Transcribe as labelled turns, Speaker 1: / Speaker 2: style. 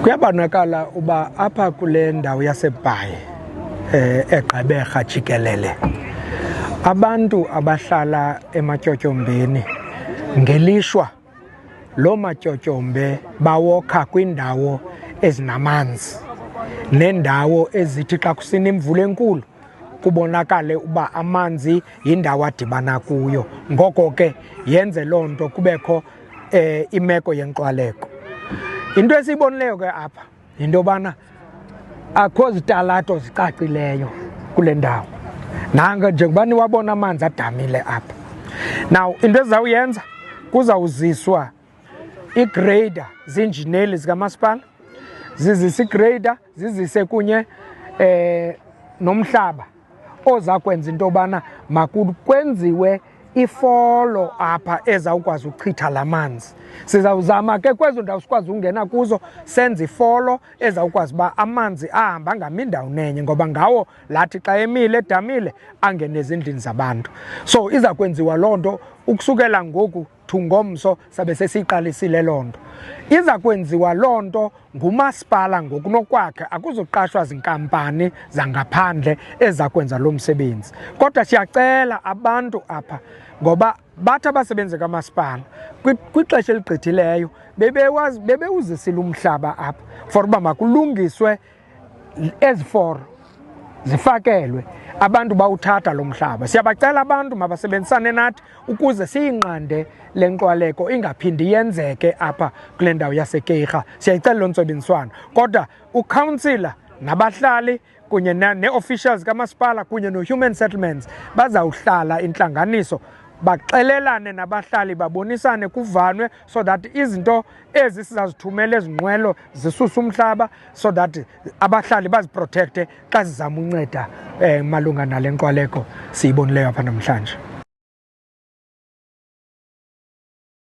Speaker 1: Kuyabonakala uba apha kule ndawo yaseBhayi eGqeberha jikelele abantu abahlala ematyotyombeni ngelishwa loo matyotyombe bawokha kwindawo ezinamanzi nendawo ezithi xa kusina imvula enkulu kubonakale uba amanzi yindawo adibana kuyo, ngoko ke yenze loo nto kubekho imeko yenqwaleko. Into esiyibonileyo ke apha yinto yobana akho zitalato zicacileyo kule ndawo, nanga njengoba niwabona amanzi adamile apha. Now into ezizawuyenza kuzawuziswa igreyida ziinjineli zikamasipala, zizise igreyida zizise kunye nomhlaba oza kwenza into yobana makwenziwe ifolo apha ezawukwazi uchitha la manzi. Sizawuzama ke kwezo ndawo sikwazi ungena kuzo senze ifolo ezawukwazi uba amanzi ahamba angami ndawo nenye, ngoba ngawo lathi xa emile edamile angene ezindlini zabantu. So iza kwenziwa loo nto ukusukela ngoku ngomso sabe sesiyiqalisile loo nto. Iza kwenziwa loo nto ngumasipala ngokunokwakhe, akuzuqashwa zinkampani zangaphandle eza kwenza lo msebenzi. Kodwa siyacela abantu apha, ngoba bathi abasebenzi kamasipala kwixesha eligqithileyo bebewuzisile umhlaba apha for uba makulungiswe ezi foro zifakelwe abantu bawuthatha lo mhlaba. Siyabacela abantu mabasebenzisane nathi ukuze siyinqande le nkxwaleko ingaphindi yenzeke apha kule ndawo yaseKeira. Siyayicela loo ntsebenziswano, kodwa ukhansila nabahlali kunye nee-officials kamasipala kunye no-human settlements bazawuhlala intlanganiso baxelelane nabahlali, babonisane, kuvanwe, so that izinto ezi sizazithumela ezi nqwelo zisuse umhlaba, so that abahlali baziprotekte xa zizama unceda malunga nale nkxwaleko siyibonileyo apha namhlanje.